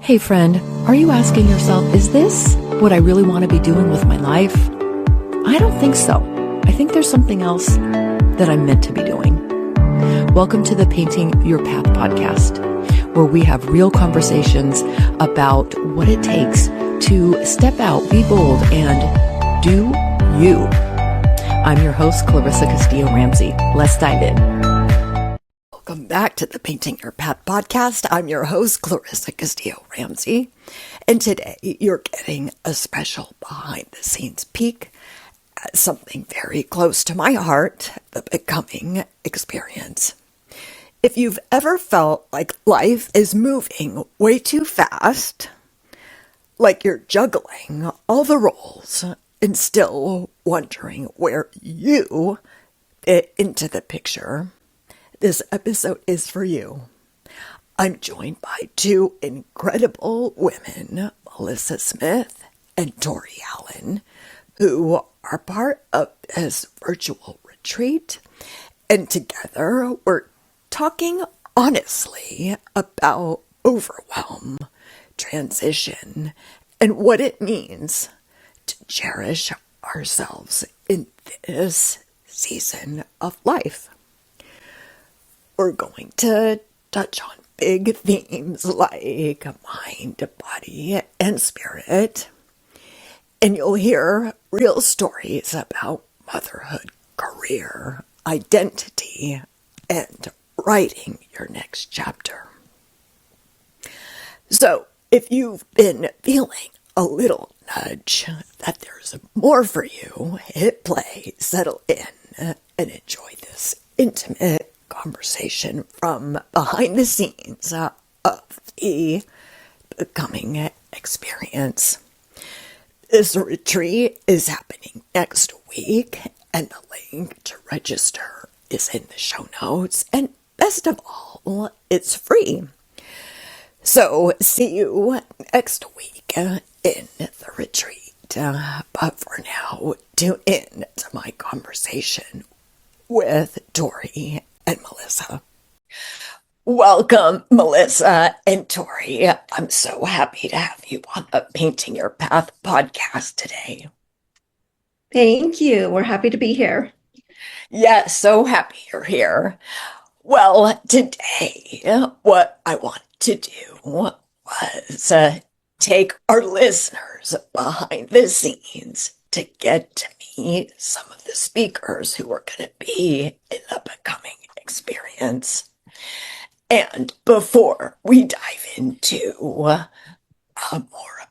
Hey friend, are you asking yourself, is this what I really want to be doing with my life? I don't think so. I think there's something else that I'm meant to be doing. Welcome to the Painting Your Path podcast, where we have real conversations about what it takes to step out, be bold, and do you. I'm your host, Clarissa Castillo Ramsey. Let's dive in. Welcome back to the Painting Your Path podcast. I'm your host, Clarissa Castillo Ramsey, and today you're getting a special behind-the-scenes peek at something very close to my heart, the becoming experience. If you've ever felt like life is moving way too fast, like you're juggling all the roles and still wondering where you fit into the picture, this episode is for you. I'm joined by two incredible women, Clarissa Smith and Tori Allen, who are part of this virtual retreat. And together we're talking honestly about overwhelm, transition, and what it means to cherish ourselves in this season of life. We're going to touch on big themes like mind, body, and spirit. And you'll hear real stories about motherhood, career, identity, and writing your next chapter. So, if you've been feeling a little nudge that there's more for you, hit play, settle in, and enjoy this intimate conversation from behind the scenes of the becoming experience. This retreat is happening next week, and the link to register is in the show notes. And best of all, it's free. So see you next week in the retreat. But for now, tune in to my conversation with Tori and Melissa. Welcome, Melissa and Tori. I'm so happy to have you on the Painting Your Path podcast today. Thank you. We're happy to be here. Yes, so happy you're here. Well, today, what I wanted to do was take our listeners behind the scenes to get to meet some of the speakers who are going to be in the becoming experience. And before we dive into more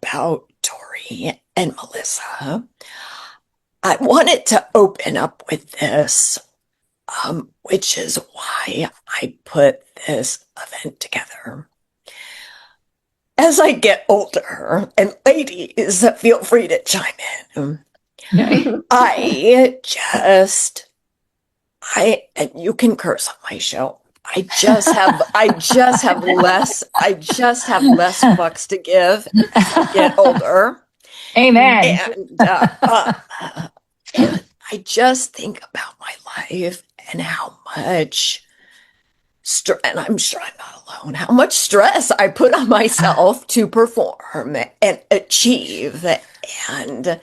about Tori and Melissa, I wanted to open up with this, which is why I put this event together. As I get older, and ladies, feel free to chime in, and you can curse on my show. I just have less fucks to give as I get older. Amen. And I just think about my life and how much stress, and I'm sure I'm not alone, how much stress I put on myself to perform and achieve. And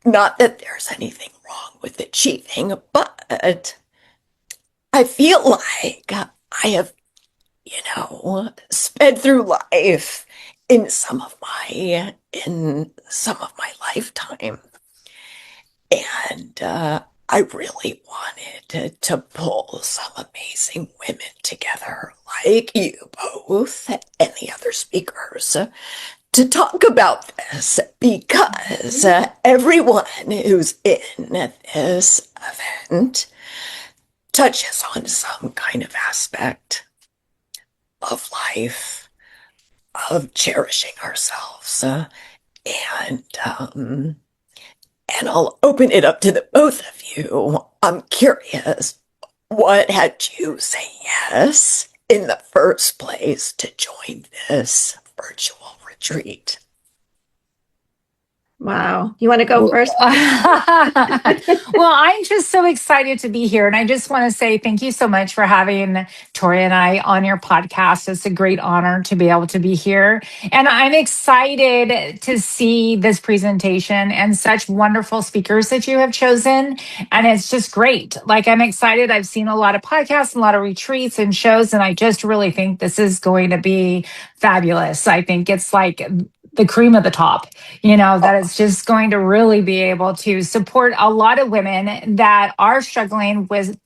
not that there's anything wrong with achieving, but I feel like I have, sped through life in some of my lifetime. And I really wanted to pull some amazing women together, like you both and the other speakers, to talk about this, because everyone who's in this event touches on some kind of aspect of life, of cherishing ourselves, and I'll open it up to the both of you. I'm curious, what had you say yes in the first place to join this virtual retreat? Wow. You want to go first? Well, I'm just so excited to be here. And I just want to say thank you so much for having Tori and I on your podcast. It's a great honor to be able to be here. And I'm excited to see this presentation and such wonderful speakers that you have chosen. And it's just great. Like, I'm excited. I've seen a lot of podcasts, a lot of retreats and shows, and I just really think this is going to be fabulous. I think it's like the cream of the top, that it's just going to really be able to support a lot of women that are struggling with,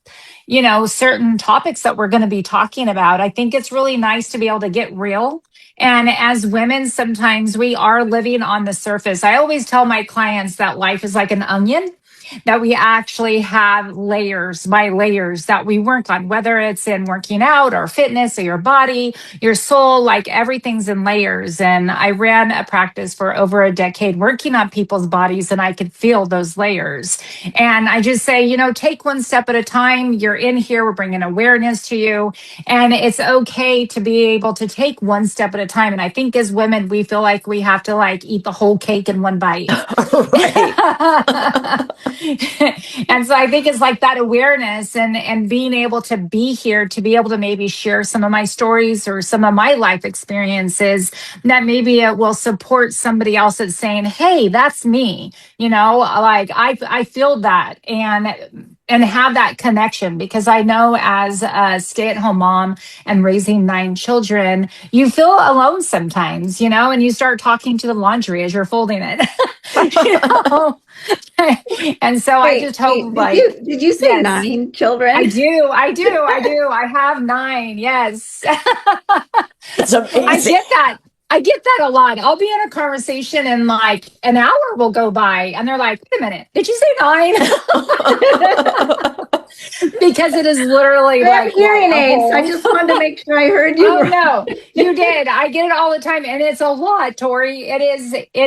certain topics that we're going to be talking about. I think it's really nice to be able to get real. And as women, sometimes we are living on the surface. I always tell my clients that life is like an onion, that we actually have layers by layers that we work on, whether it's in working out or fitness or your body, your soul, like everything's in layers. And I ran a practice for over a decade working on people's bodies, and I could feel those layers. And I just say, take one step at a time. You're in here, we're bringing awareness to you. And it's okay to be able to take one step at a time. And I think as women, we feel like we have to eat the whole cake in one bite. And so I think it's like that awareness and being able to be here to be able to maybe share some of my stories or some of my life experiences that maybe it will support somebody else that's saying, hey, that's me, I feel that and have that connection, because I know as a stay-at-home mom and raising 9 children, you feel alone sometimes, and you start talking to the laundry as you're folding it. And so I just hope did you say yes, 9 children? I do. I have 9. Yes. That's amazing. I get that a lot. I'll be in a conversation and an hour will go by and they're like, wait a minute, did you say 9? Because it is literally I have hearing aids. I just wanted to make sure I heard you. Oh, no, you did. I get it all the time. And it's a lot, Tori. It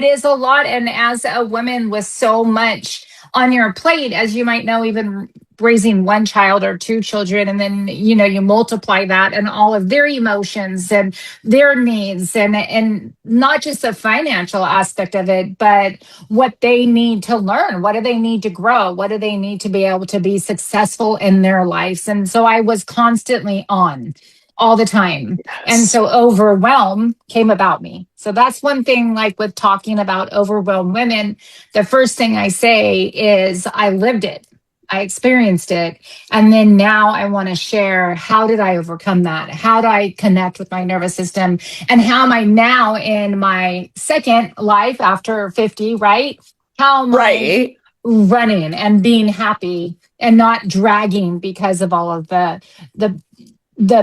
is a lot. And as a woman with so much on your plate, as you might know, even raising 1 child or 2 children, and then, you multiply that and all of their emotions and their needs and not just the financial aspect of it, but what they need to learn. What do they need to grow? What do they need to be able to be successful in their lives? And so I was constantly on all the time. Yes. And so overwhelm came about me. So that's one thing, with talking about overwhelmed women, the first thing I say is I lived it. I experienced it. And then now I want to share, how did I overcome that? How do I connect with my nervous system? And how am I now in my second life after 50, right? How am I running and being happy and not dragging because of all of the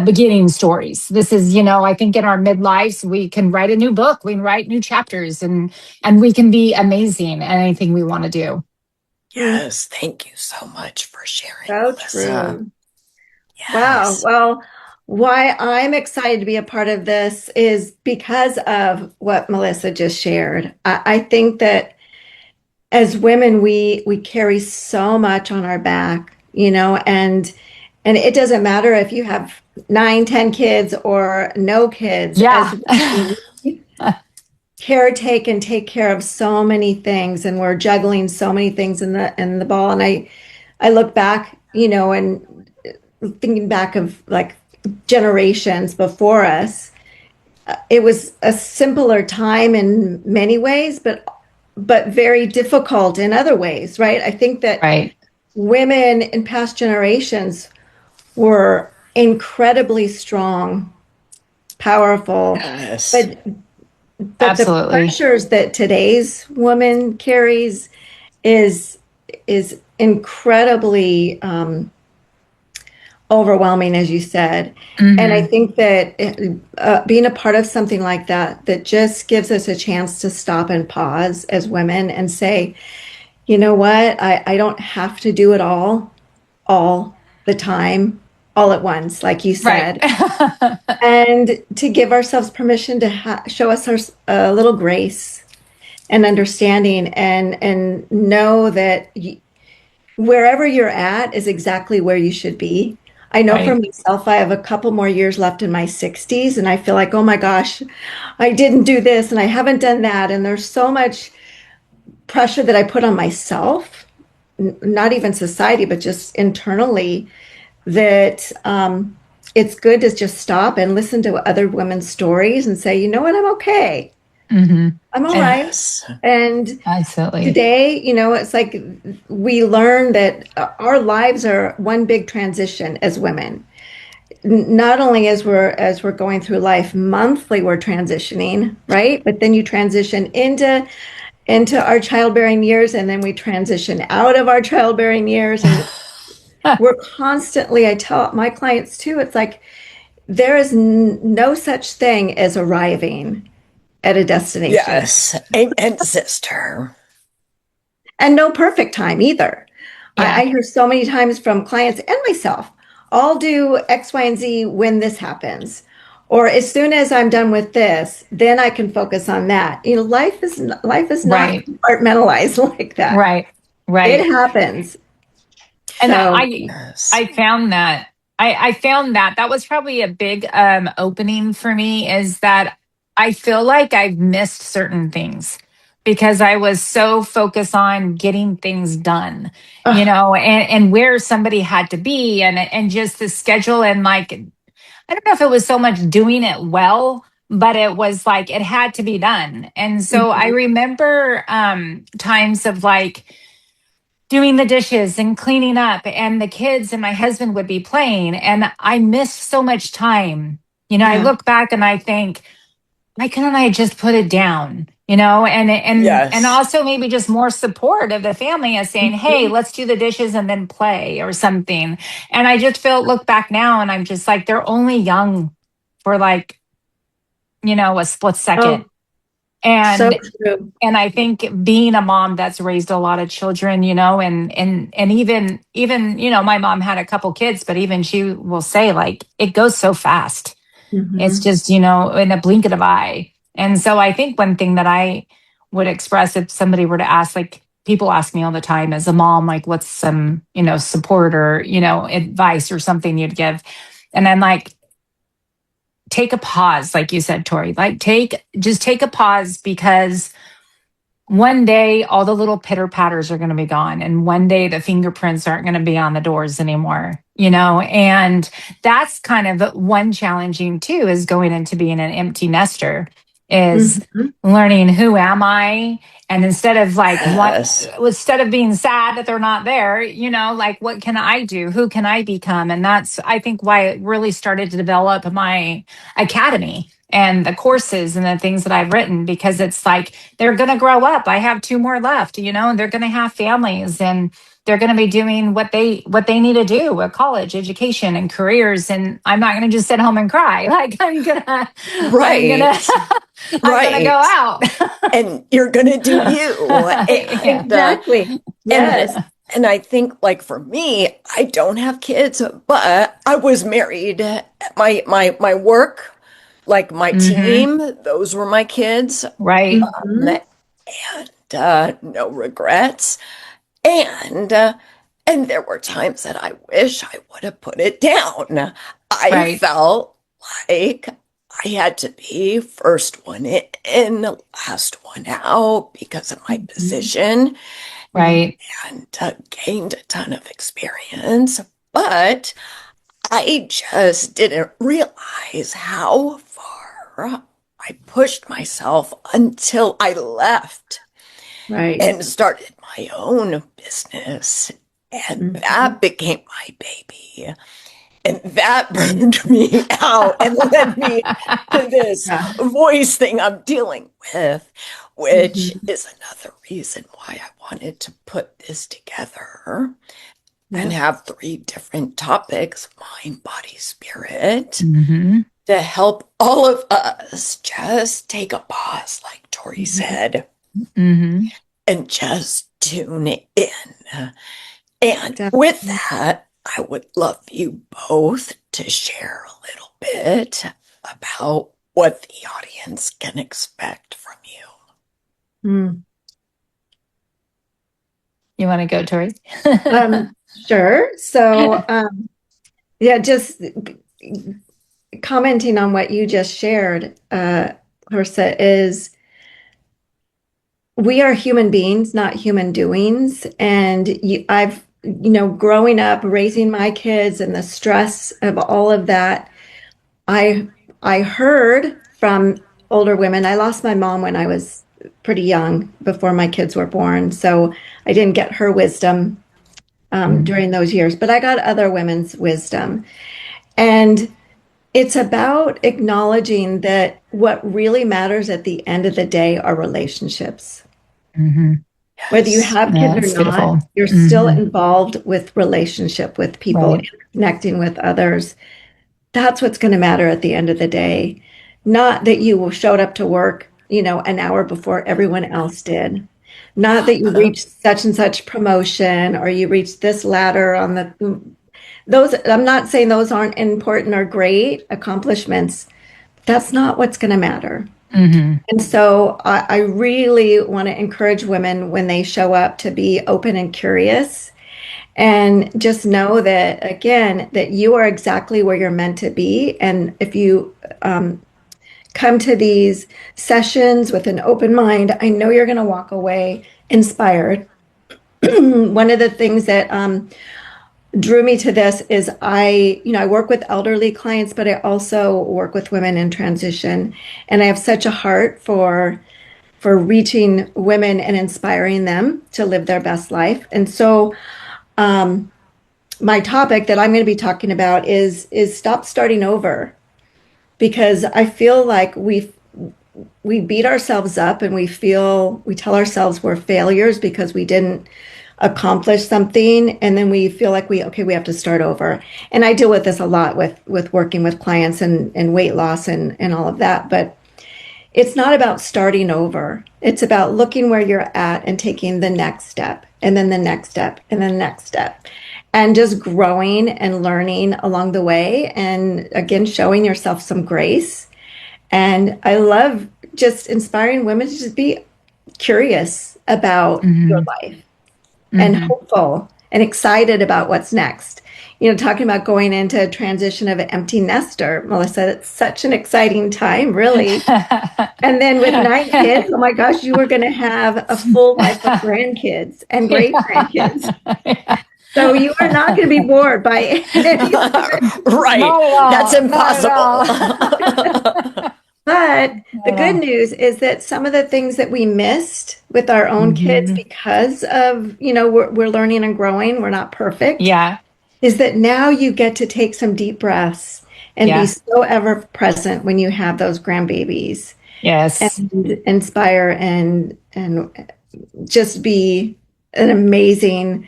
beginning stories? This is, I think in our midlives, we can write a new book, we can write new chapters, and we can be amazing at anything we want to do. Yes, thank you so much for sharing, So Melissa. true. Yes. Wow. Well, why I'm excited to be a part of this is because of what Melissa just shared. I think that as women, we carry so much on our back, and it doesn't matter if you have 9, 10 kids or no kids. Yeah. Caretake and take care of so many things, and we're juggling so many things in the ball. And I look back, and thinking back of generations before us, it was a simpler time in many ways, but very difficult in other ways, right? I think that women in past generations were incredibly strong, powerful, but absolutely, the pressures that today's woman carries is incredibly overwhelming, as you said. Mm-hmm. And I think that being a part of something like that just gives us a chance to stop and pause as women and say, you know what, I don't have to do it all the time, all at once, like you said. Right. And to give ourselves permission to show us a little grace and understanding, and know that wherever you're at is exactly where you should be. I know for myself, I have a couple more years left in my 60s, and I feel like, oh my gosh, I didn't do this and I haven't done that. And there's so much pressure that I put on myself, not even society, but just internally, that it's good to just stop and listen to other women's stories and say, you know what, I'm okay. I'm all right. Yes. And Absolutely. today, it's like we learn that our lives are one big transition as women. Not only as we're going through life monthly, we're transitioning, right? But then you transition into our childbearing years, and then we transition out of our childbearing years, and we're constantly. I tell my clients too. It's like there is no such thing as arriving at a destination. Yes. Amen, sister. And no perfect time either. Yeah. I hear so many times from clients and myself, I'll do X, Y, and Z when this happens. Or as soon as I'm done with this, then I can focus on that. Life is not Right. compartmentalized like that. Right. It Right. happens. And So, I found that I found that was probably a big opening for me, is that I feel like I've missed certain things because I was so focused on getting things done, and where somebody had to be, and just the schedule, and like, I don't know if it was so much doing it well, but it was like it had to be done. And so I mhm. remember times of like doing the dishes and cleaning up, and the kids and my husband would be playing, and I missed so much time. I Yeah. look back and I think, why couldn't I just put it down? And Yes. also maybe just more support of the family as saying, hey, Mhm. let's do the dishes and then play or something. And I just look back now and I'm just like, they're only young for like, a split second. Oh, so And true. and I think being a mom that's raised a lot of children, and even my mom had a couple kids, but even she will say like it goes so fast. It's Hmm. just, in a blink of an eye. And so I think one thing that I would express if somebody were to ask, like people ask me all the time as a mom, like what's some, support or, advice or something you'd give. And I'm like, take a pause, like you said, Tori, like just take a pause, because one day all the little pitter patters are going to be gone, and one day the fingerprints aren't going to be on the doors anymore, and that's kind of one challenging too, is going into being an empty nester, is Hmm. learning who am I, and instead of like what Yes. instead of being sad that they're not there, like what can I do, who can I become? And that's, I think, why it really started to develop my academy and the courses and the things that I've written, because it's like they're going to grow up. I have two more left, and they're going to have families, and they're going to be doing what they need to do with college education and careers. And I'm not going to just sit home and cry. Like I'm going Right. to, I'm going to go Right. out. And you're going to do you. Yeah. Exactly. And Yes. and I think, like, for me, I don't have kids, but I was married. My work, like my Hmm. team, those were my kids. Right. Hmm. And no regrets. And uh, and there were times that I wish I would have put it down. I Right. felt like I had to be first one in, last one out because of my Hmm. position, Right. and gained a ton of experience. But I just didn't realize how far I pushed myself until I left Right. and started my own business. And Hmm. that became my baby. And that burned me out and led me to this Yeah. voice thing I'm dealing with, which Hmm. is another reason why I wanted to put this together and Yep. have three different topics: mind, body, spirit, Hmm. to help all of us just take a pause, like Tori Hmm. said, Hmm. and just tune in. And with Definitely. that, I would love you both to share a little bit about what the audience can expect from you. Mm. You want to go, Tori? Sure. So, yeah, just commenting on what you just shared, Clarissa, is we are human beings, not human doings. And I've, growing up, raising my kids and the stress of all of that, I I heard from older women. I lost my mom when I was pretty young, before my kids were born, so I didn't get her wisdom during those years, but I got other women's wisdom. And it's about acknowledging that what really matters at the end of the day are relationships. Mm-hmm. Whether you Yes. have Yeah, kids or that's not, beautiful. you're still involved with relationship with people, Right. connecting with others. That's what's going to matter at the end of the day. Not that you showed up to work, an hour before everyone else did. Not that you reached such and such promotion, or you reached this ladder on the those. I'm not saying those aren't important or great accomplishments. That's not what's going to matter. Mm-hmm. And so I really want to encourage women when they show up to be open and curious, and just know that, again, that you are exactly where you're meant to be. And if you come to these sessions with an open mind, I know you're going to walk away inspired. One of the things that drew me to this is I work with elderly clients, but I also work with women in transition. And I have such a heart for reaching women and inspiring them to live their best life. And so my topic that I'm going to be talking about is stop starting over, because I feel like we beat ourselves up, and we tell ourselves we're failures because we didn't accomplish something, and then we feel like we have to start over. And I deal with this a lot with working with clients and weight loss and all of that. But it's not about starting over. It's about looking where you're at and taking the next step, and then the next step, and then the next step, and just growing and learning along the way. And again, showing yourself some grace. And I love just inspiring women to just be curious about your Mm-hmm. life, and Mm-hmm. hopeful and excited about what's next. Talking about going into a transition of an empty nester, Melissa, it's such an exciting time, really. And then with 9 kids, oh my gosh, you were going to have a full life of grandkids and great grandkids. Yeah. So you are not going to be bored by any of it. Right. Not at all. That's Not impossible. at all. But the Not at good all. news is that some of the things that we missed with our own kids, Mm-hmm. because of, we're learning and growing, we're not perfect, Yeah. is that now you get to take some deep breaths and be Yeah. so ever present when you have those grandbabies, Yes. and inspire and just be an amazing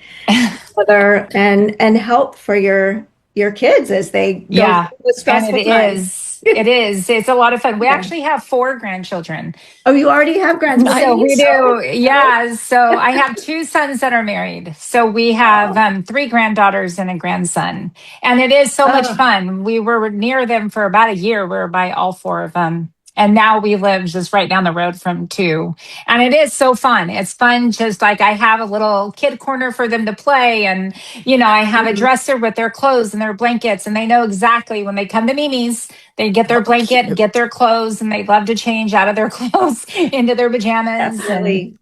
mother and help for your kids as they go Yeah. through the And stressful it times. is. It is. It's a lot of fun. We Yeah. actually have 4 grandchildren. Oh, you already have grands. Well, then So you we know. do. Yeah. So I have 2 sons that are married. So we have Oh, 3 granddaughters and a grandson. And it is so much oh, fun. We were near them for about a year. We were by all 4 of them. And now we live just right down the road from 2. And it is so fun. It's fun. Just like I have a little kid corner for them to play. And, I have a mhm. dresser with their clothes and their blankets. And they know exactly when they come to Mimi's, they get their Oh, blanket and cute. get their clothes, and they love to change out of their clothes into their pajamas. And Definitely.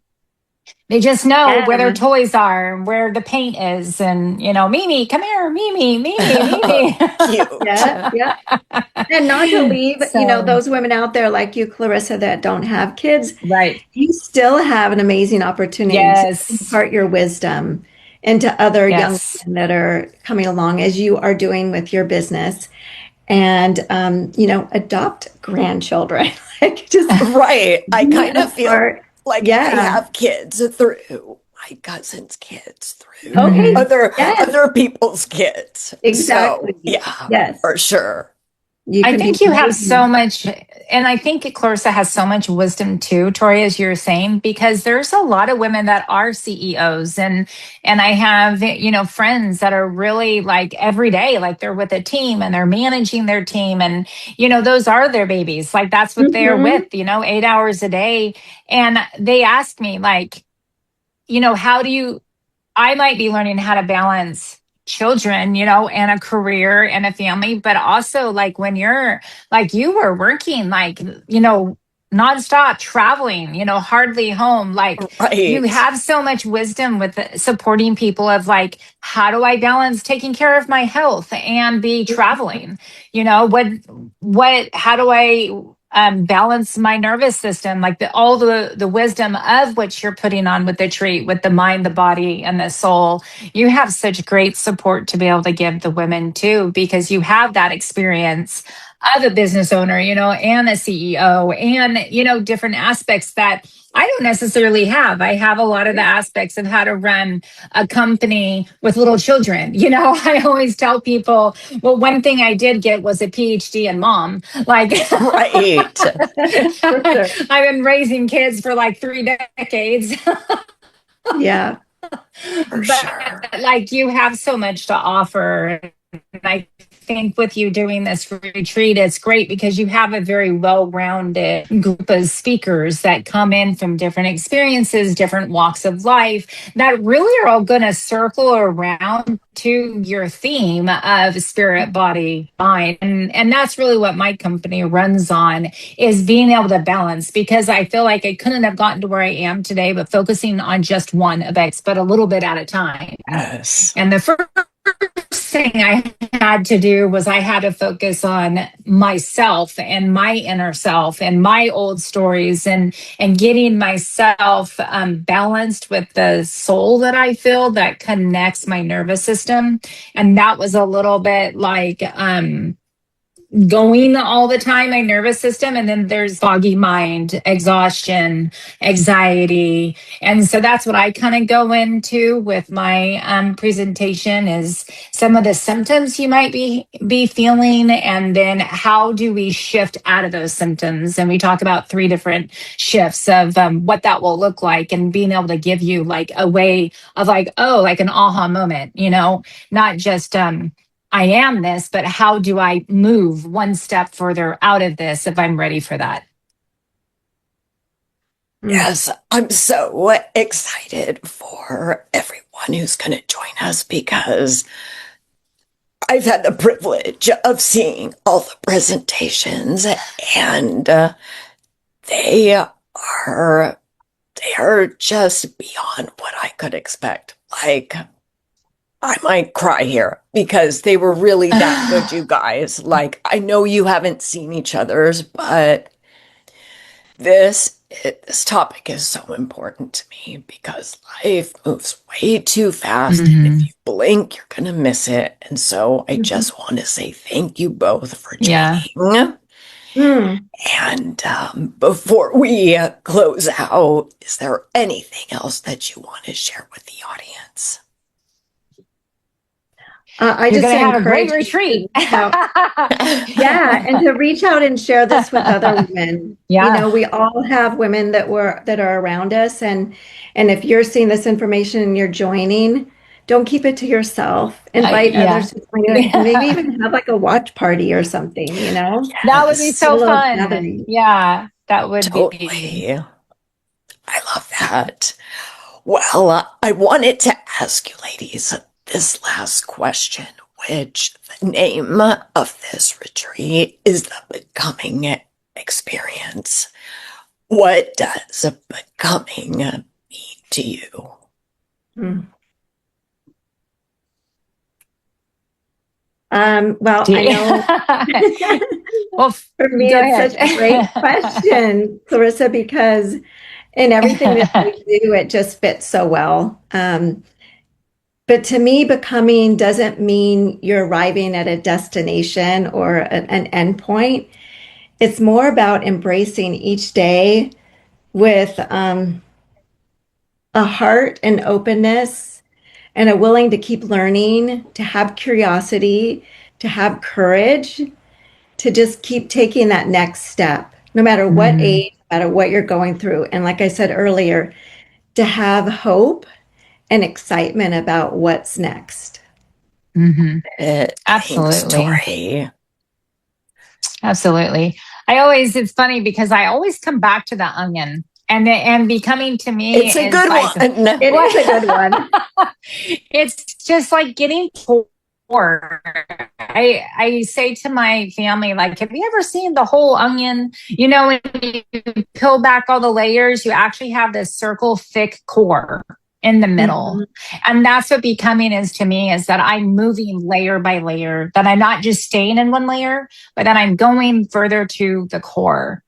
they just know where their Yeah. toys are and where the paint is. And, Mimi, come here, Mimi, Mimi, Mimi. Cute. Yeah. Yeah. And not to leave, So, those women out there like you, Clarissa, that don't have kids, right. you still have an amazing opportunity to Yes. impart your wisdom into other young Yes. women that are coming along, as you are doing with your business, and adopt grandchildren. Like, just Right. I be kind a of feel part. like I Yeah. have kids through my cousin's kids, through Okay. Mhm. Yes. other people's kids. So, Exactly. yeah, Yes. for sure. You I can be think you have so amazing. much, and I think Clarissa has so much wisdom too, Tori, as you're saying, because there's a lot of women that are CEOs, and I have friends that are really like every day, like they're with a team and they're managing their team, and those are their babies, like that's what they're with, Hmm. 8 hours a day, and they ask me like, how do you? I might be learning how to balance children, and a career and a family, but also like when you're like you were working like, nonstop traveling, hardly home. Like you Right. have so much wisdom with supporting people of like, how do I balance taking care of my health and be traveling? How do I balance my nervous system? Like all the wisdom of what you're putting on with the treat, with the mind, the body, and the soul. You have such great support to be able to give the women too, because you have that experience of a business owner, and a CEO and, different aspects that I don't necessarily have. I have a lot of the aspects of how to run a company with little children. I always tell people, well, one thing I did get was a PhD in mom. Like, Right. I've been raising kids for like 3 decades. Yeah. For But sure. like you have so much to offer. And I think with you doing this retreat, it's great because you have a very well-rounded group of speakers that come in from different experiences, different walks of life that really are all going to circle around to your theme of spirit, body, mind. And that's really what my company runs on, is being able to balance, because I feel like I couldn't have gotten to where I am today, but focusing on just one of X, but a little bit at a time. Yes. And the first thing I had to do was I had to focus on myself and my inner self and my old stories, and getting myself balanced with the soul that I feel that connects my nervous system. And that was a little bit like going all the time, my nervous system, and then there's foggy mind, exhaustion, anxiety. And so that's what I kind of go into with my presentation, is some of the symptoms you might be feeling, and then how do we shift out of those symptoms. And we talk about 3 different shifts of what that will look like, and being able to give you like a way of like, oh, like an aha moment, not just I am this, but how do I move one step further out of this if I'm ready for that? Yes, I'm so excited for everyone who's going to join us, because I've had the privilege of seeing all the presentations, and they are just beyond what I could expect. Like, I might cry here because they were really that good, you guys. Like, I know you haven't seen each other's, but this topic is so important to me because life moves way too fast. And if you blink, you're going to miss it. And so I just want to say thank you both for joining. Yeah. And before we close out, is there anything else that you want to share with the audience? I You're just going to have a great retreat. Yeah, and to reach out and share this with other women. Yeah. We all have women that are around us, and if you're seeing this information and you're joining, don't keep it to yourself. Invite others to join you. Maybe even have like a watch party or something. That would be so fun. gathering. Yeah, that would Totally. be. I love that. Well, I wanted to ask you ladies this last question, which the name of this retreat is the Becoming Experience. What does becoming mean to you? Well, I know Well, for me, it's such a great question, Clarissa, because in everything that we do, it just fits so well. But to me, becoming doesn't mean you're arriving at a destination or an endpoint. It's more about embracing each day with a heart and openness and a willing to keep learning, to have curiosity, to have courage, to just keep taking that next step, no matter what age, no matter what you're going through. And like I said earlier, to have hope and excitement about what's next. Absolutely. Absolutely. It's funny because I always come back to the onion, and becoming to me, it's a good one. It is a good one. It's just like getting pulled I say to my family, like, have you ever seen the whole onion? You know, when you peel back all the layers, you actually have this circle thick core in the middle. And that's what becoming is to me, is that I'm moving layer by layer, that I'm not just staying in one layer, but that I'm going further to the core.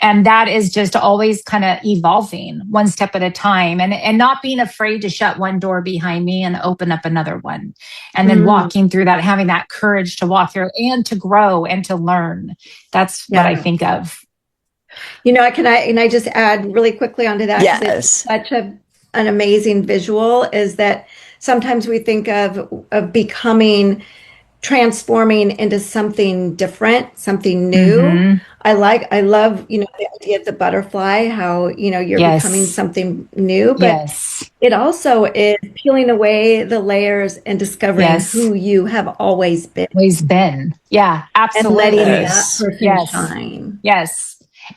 And that is just always kind of evolving one step at a time, and not being afraid to shut one door behind me and open up another one. And then walking through that, having that courage to walk through and to grow and to learn. That's what I think of. You know, can I just add really quickly onto that? Yes. It's such an amazing visual, is that sometimes we think of becoming, transforming into something different, something new. I love, you know, the idea of the butterfly, how, you know, you're becoming something new, but it also is peeling away the layers and discovering who you have always been. Yeah, absolutely. And letting that person shine.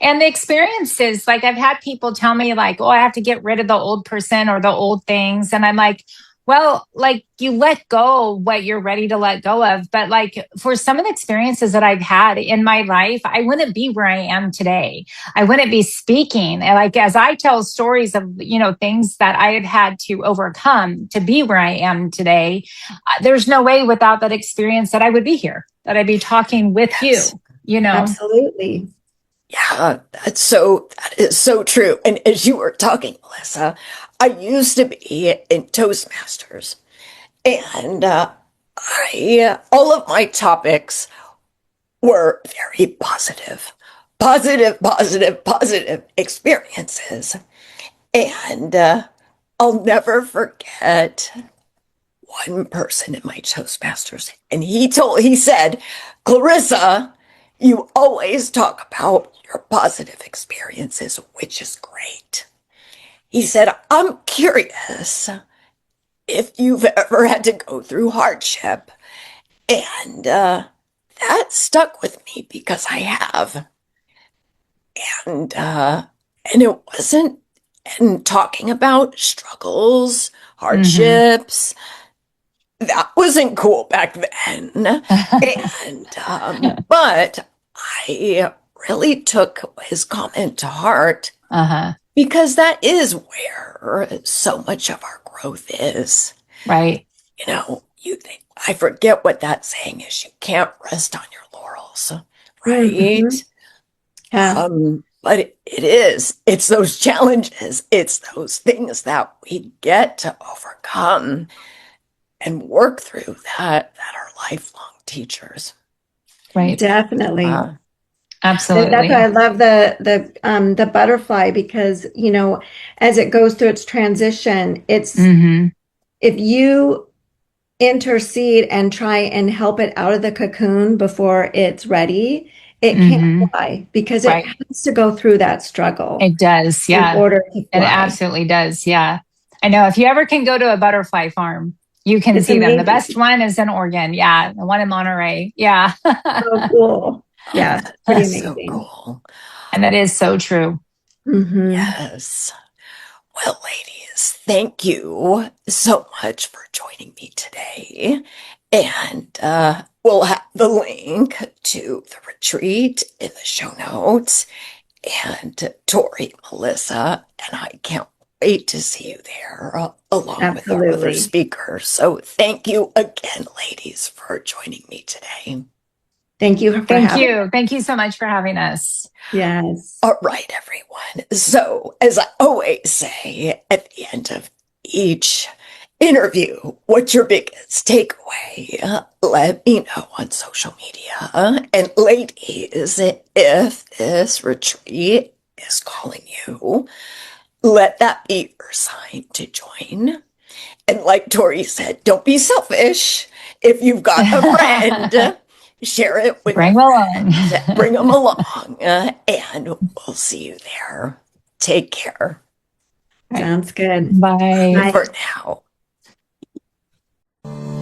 And the experiences, like I've had people tell me like, oh, I have to get rid of the old person or the old things. And I'm like, well, like you let go what you're ready to let go of. But like for some of the experiences that I've had in my life, I wouldn't be where I am today. I wouldn't be speaking. And like, as I tell stories of, you know, things that I have had to overcome to be where I am today, there's no way without that experience that I would be here, that I'd be talking with you, you know? Absolutely. Yeah, that is so true. And as you were talking, Melissa, I used to be in Toastmasters, and all of my topics were very positive experiences. And I'll never forget one person in my Toastmasters, and he said, Clarissa, you always talk about your positive experiences, which is great. He said, I'm curious if you've ever had to go through hardship. And that stuck with me because I have. And it wasn't, and talking about struggles, hardships, that wasn't cool back then. And, but I really took his comment to heart because that is where so much of our growth is. Right. You know, I forget what that saying is. You can't rest on your laurels, right? But it's those challenges. It's those things that we get to overcome and work through that are lifelong teachers. Right. Definitely. Absolutely. That's why I love the butterfly, because, you know, as it goes through its transition, it's if you intercede and try and help it out of the cocoon before it's ready, it can't fly, because it has to go through that struggle. It does, in order to fly. It absolutely does, yeah. I know, if you ever can go to a butterfly farm, you can see them. The best one is in Oregon, the one in Monterey, So cool. Yeah, pretty amazing. So cool. And that is so true. Yes. Well, ladies, thank you so much for joining me today. And we'll have the link to the retreat in the show notes. And Tori, Melissa, and I can't wait to see you there along with our other speakers. So thank you again, ladies, for joining me today. Thank you. Thank you so much for having us. Yes. All right, everyone. So, as I always say at the end of each interview, what's your biggest takeaway? Let me know on social media. And ladies, if this retreat is calling you, let that be your sign to join. And like Tori said, don't be selfish. If you've got a friend, share it with Bring them along, and we'll see you there. Take care. Sounds good. Bye. For now.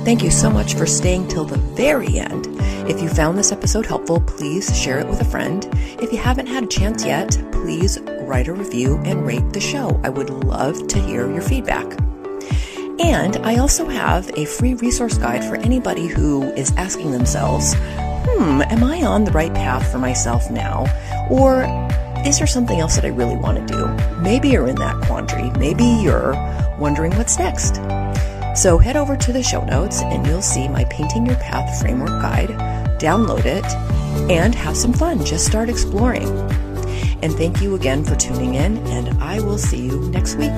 Thank you so much for staying till the very end. If you found this episode helpful, please share it with a friend. If you haven't had a chance yet, please write a review and rate the show. I would love to hear your feedback. And I also have a free resource guide for anybody who is asking themselves, am I on the right path for myself now? Or is there something else that I really want to do? Maybe you're in that quandary. Maybe you're wondering what's next. So head over to the show notes and you'll see my Painting Your Path framework guide. Download it and have some fun. Just start exploring. And thank you again for tuning in, and I will see you next week.